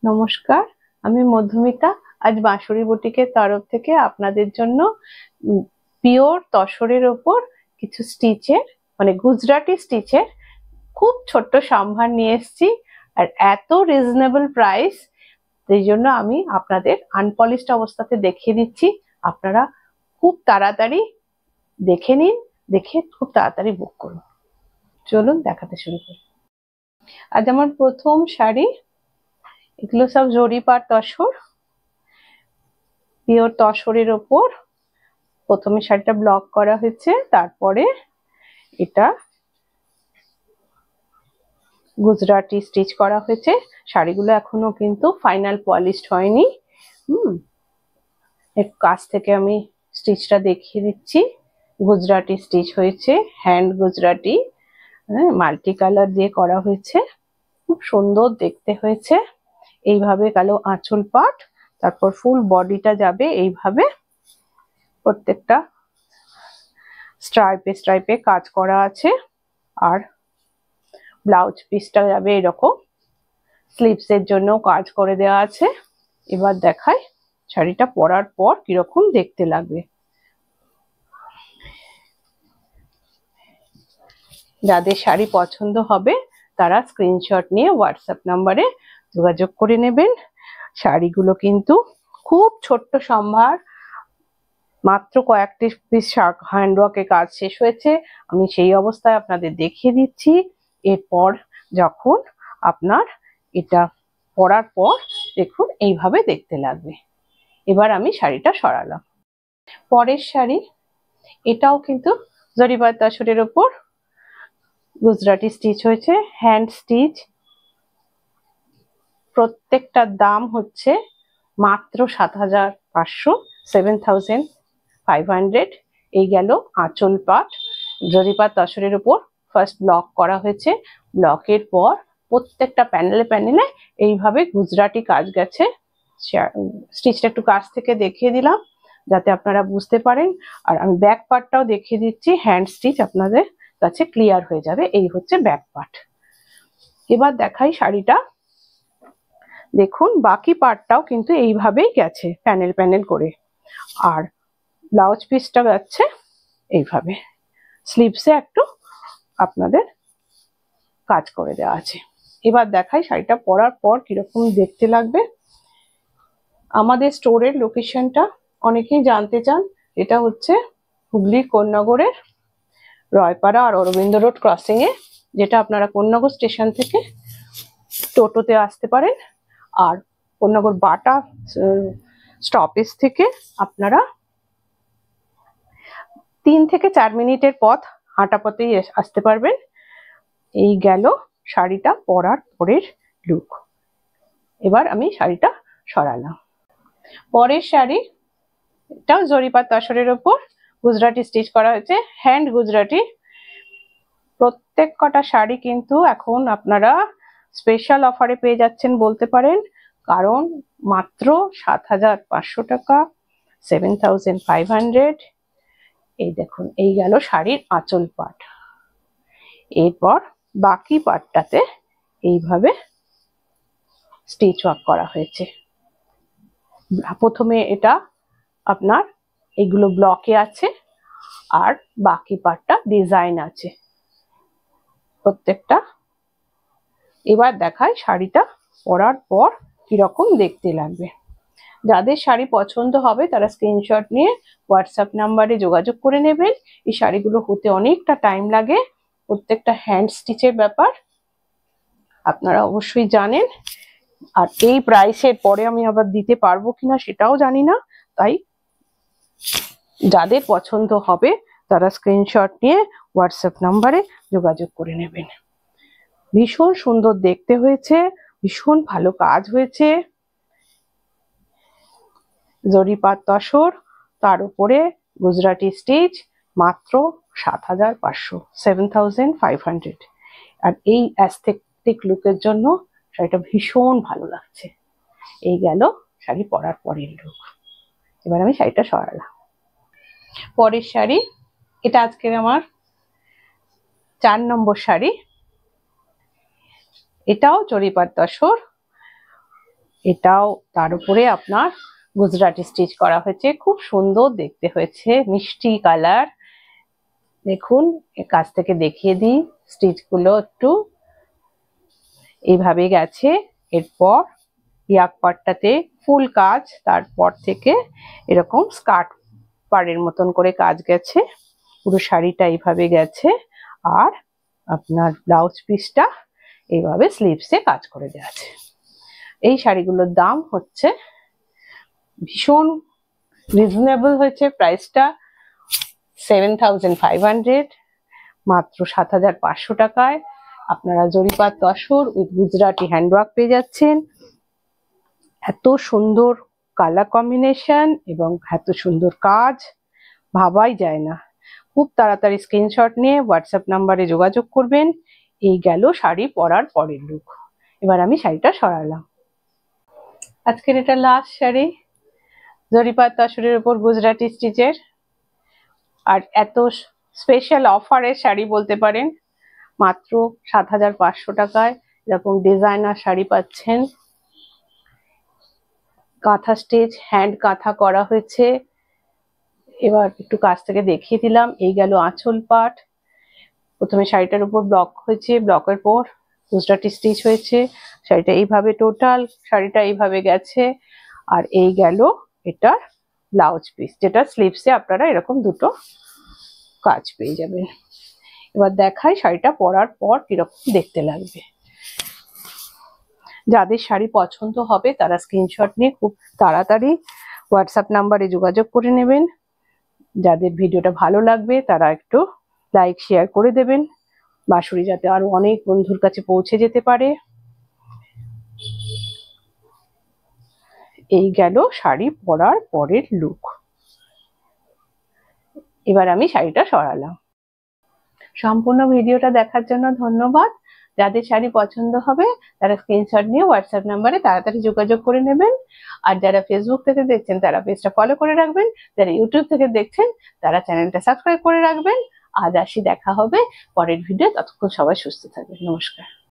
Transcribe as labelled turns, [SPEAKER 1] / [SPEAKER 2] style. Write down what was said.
[SPEAKER 1] নমস্কার, আমি মধুমিতা। আজ বাঁশুরি বুটিকের তরফ থেকে আপনাদের জন্য পিওর তসরের ওপর কিছু স্টিচের মানে গুজরাটি স্টিচের খুব ছোট্ট সম্ভার নিয়ে এসেছি। আর এত রিজনেবল প্রাইস, সেই জন্য আমি আপনাদের আনপলিশড অবস্থাতে দেখিয়ে দিচ্ছি। আপনারা খুব তাড়াতাড়ি দেখে নিন, দেখে খুব তাড়াতাড়ি বুক করুন। চলুন দেখাতে শুরু করি। আজ আমার প্রথম শাড়ি, এগুলো সব জরিপার তসর, পিওর তসরের ওপর প্রথমে শাড়িটা ব্লক করা হয়েছে, তারপরে এটা গুজরাটি স্টিচ করা হয়েছে। শাড়িগুলো এখনো কিন্তু ফাইনাল পলিশড হয়নি। এর কাছ থেকে আমি স্টিচটা দেখিয়ে দিচ্ছি। গুজরাটি স্টিচ হয়েছে, হ্যান্ড গুজরাটি, মাল্টি কালার দিয়ে করা হয়েছে, খুব সুন্দর দেখতে হয়েছে। এইভাবে কালো আঁচল পাট, তারপর ফুল বডিটা যাবে এইভাবে, প্রত্যেকটা স্ট্রাইপে স্ট্রাইপে কাজ করা আছে। আর ব্লাউজ পিসটা যাবে এরকম, স্লিভস এর জন্য কাজ করে দেওয়া আছে। এবার দেখাই শাড়িটা পরার পর কিরকম দেখতে লাগবে। যাদের শাড়ি পছন্দ হবে তারা স্ক্রিনশট নিয়ে হোয়াটসঅ্যাপ নাম্বারে যোগাযোগ করে নেবেন। শাড়িগুলো কিন্তু খুব ছোট্ট সম্ভার, মাত্র কয়েকটি পিস হ্যান্ডওয়ার্কে কাজ শেষ হয়েছে। আমি সেই অবস্থায় আপনাদের দেখিয়ে দিচ্ছি। এরপর যখন আপনার এটা পরার পর দেখুন এইভাবে দেখতে লাগবে। এবার আমি শাড়িটা সরালাম। পরের শাড়ি, এটাও কিন্তু জরিপার তসরের ওপর গুজরাটি স্টিচ হয়েছে, হ্যান্ড স্টিচ। প্রত্যেকটার দাম হচ্ছে মাত্র ৭৫০০, ৭৫০০। এই গেল আঁচল পাট, জরিপার তসরের উপর ফার্স্ট ব্লক করা হয়েছে। ব্লকের পর প্রত্যেকটা প্যানেলে প্যানেলে এইভাবে গুজরাটি কাজ গেছে। স্টিচটা একটু কাছ থেকে দেখিয়ে দিলাম যাতে আপনারা বুঝতে পারেন। আর আমি ব্যাক পার্টটাও দেখিয়ে দিচ্ছি, হ্যান্ড স্টিচ আপনাদের কাছে ক্লিয়ার হয়ে যাবে। এই হচ্ছে ব্যাক পার্ট। এবার দেখাই শাড়িটা। দেখুন বাকি পার্টটাও কিন্তু এইভাবেই গেছে প্যানেল প্যানেল করে। আর ব্লাউজ পিসটা যাচ্ছে এইভাবে, স্লিভসে একটু আপনাদের কাজ করে দেওয়া আছে। এবার দেখাই শাড়িটা পরার পর কিরকম দেখতে লাগবে। আমাদের স্টোরের লোকেশনটা অনেকেই জানতে চান। এটা হচ্ছে হুগলির কোন্নগরের রয়পাড়া আর অরবিন্দ রোড ক্রসিং এ, যেটা আপনারা কোন্নগর স্টেশন থেকে টোটোতে আসতে পারেন। আর কোন্নগর বাটা স্টপেজ থেকে আপনারা ৩ থেকে ৪ মিনিটের পথ হাঁটা পথেই আসতে পারবেন। এই গেল শাড়িটা পরার পরের লুক। এবার আমি শাড়িটা সরালাম। পরের শাড়ি, এটাও জরিপার তসরের ওপর গুজরাটি স্টিচ করা হয়েছে, হ্যান্ড গুজরাটি। প্রত্যেক কটা শাড়ি কিন্তু এখন আপনারা স্পেশাল অফারে পেয়ে যাচ্ছেন বলতে পারেন, কারণ মাত্র ৭৫০০ টাকা, ৭৫০০। এই দেখুন, এই গেল শাড়ির আঁচল পাট। এরপর বাকি পাটটাতে এইভাবে স্টিচ ওয়ার্ক করা হয়েছে। প্রথমে এটা আপনার এগুলো ব্লকে আছে, আর বাকি পাটটা ডিজাইন আছে প্রত্যেকটা। এবার দেখাই শাড়িটা পরার পর কিরকম দেখতে লাগবে। যাদের শাড়ি পছন্দ হবে তারা স্ক্রিনশট নিয়ে হোয়াটসঅ্যাপ নাম্বারে যোগাযোগ করে নেবেন। এই শাড়িগুলো হতে অনেকটা টাইম লাগে, প্রত্যেকটা হ্যান্ড স্টিচের ব্যাপার আপনারা অবশ্যই জানেন। আর এই প্রাইসের পরে আমি আবার দিতে পারবো কিনা সেটাও জানি না, তাই যাদের পছন্দ হবে তারা স্ক্রিনশট নিয়ে হোয়াটসঅ্যাপ নাম্বারে যোগাযোগ করে নেবেন। ভীষণ সুন্দর দেখতে হয়েছে, ভীষণ ভালো কাজ হয়েছে। জরিপার তসর, তার উপরে গুজরাটি স্টিচ, মাত্র ৭৫০০, ৭৫০০। আর এই অ্যাস্থেটিক লুকের জন্য শাড়িটা ভীষণ ভালো লাগছে। এই গেল শাড়ি পরার পরের লুক। এবার আমি শাড়িটা সরালাম। পরের শাড়ি, এটা আজকের আমার ৪ নম্বর শাড়ি। এটাও জরিপার তসর, এটাও তার উপরে আপনার গুজরাটি স্টিচ করা হয়েছে, খুব সুন্দর দেখতে হয়েছে, মিষ্টি কালার। দেখুন কাছ থেকে দেখিয়ে দিই, স্টিচ গুলো একটু এইভাবে গেছে। এরপর ইয়াক পাটটাতে ফুল কাজ, তারপর থেকে এরকম স্কার্ট পাড়ের মতন করে কাজ গেছে, পুরো শাড়িটা এইভাবে গেছে। আর আপনার ব্লাউজ পিসটা এইভাবে স্লিভসে কাজ করে দেওয়া আছে। এই শাড়িগুলোর দাম হচ্ছে ভীষণ রিজনেবল হয়েছে, প্রাইসটা 7500, মাত্র 7500 টাকায় আপনারা জরিপাত তসর উইথ গুজরাটি হ্যান্ডওয়ার্ক পেয়ে যাচ্ছেন। এত সুন্দর কালার কম্বিনেশন এবং এত সুন্দর কাজ ভাবাই যায় না। খুব তাড়াতাড়ি স্ক্রিনশট নিয়ে হোয়াটসঅ্যাপ নাম্বারে যোগাযোগ করবেন। এই গেল শাড়ি পরার পরের লুক। এবার আমি শাড়িটা সরালাম। আজকের এটা লাস্ট শাড়ি, জরিপাত তসরের উপর গুজরাটি স্টিচের, আর এত স্পেশাল অফারের শাড়ি বলতে পারেন। মাত্র 7500 টাকায় এরকম ডিজাইনার শাড়ি পাচ্ছেন। কাঁথা স্টিচ, হ্যান্ড কাঁথা করা হয়েছে। এবার একটু কাছ থেকে দেখিয়ে দিলাম। এই গেল আঁচল পাট। প্রথমে শাড়িটার উপর ব্লক হয়েছে, ব্লকের পর গুজরাটি স্টিচ হয়েছে। শাড়িটা এইভাবে, টোটাল শাড়িটা এইভাবে গেছে। আর এই গেল এটার ব্লাউজ পিস, যেটা স্লিভসে আপনারা এরকম দুটো কাজ পেয়ে যাবেন। এবার দেখাই শাড়িটা পরার পর কিরকম দেখতে লাগবে। যাদের শাড়ি পছন্দ হবে তারা স্ক্রিনশট নিয়ে খুব তাড়াতাড়ি হোয়াটসঅ্যাপ নাম্বারে যোগাযোগ করে নেবেন। যাদের ভিডিওটা ভালো লাগবে তারা একটু লাইক শেয়ার করে দেবেন, বাঁশুড়ি যাতে আরো অনেক বন্ধুর কাছে পৌঁছে যেতে পারে। এই গেল শাড়ি পরার পরের লুক। এবার আমি শাড়িটা সরালাম। সম্পূর্ণ ভিডিওটা দেখার জন্য ধন্যবাদ। যাদের শাড়ি পছন্দ হবে তারা স্ক্রিনশট নিয়ে হোয়াটসঅ্যাপ নাম্বারে তাড়াতাড়ি যোগাযোগ করে নেবেন। আর যারা ফেসবুক থেকে দেখছেন তারা পেজটা ফলো করে রাখবেন, যারা ইউটিউব থেকে দেখছেন তারা চ্যানেলটা সাবস্ক্রাইব করে রাখবেন। আজ আসি, দেখা হবে পরের ভিডিও। ততক্ষণ সবাই সুস্থ থাকবেন। নমস্কার।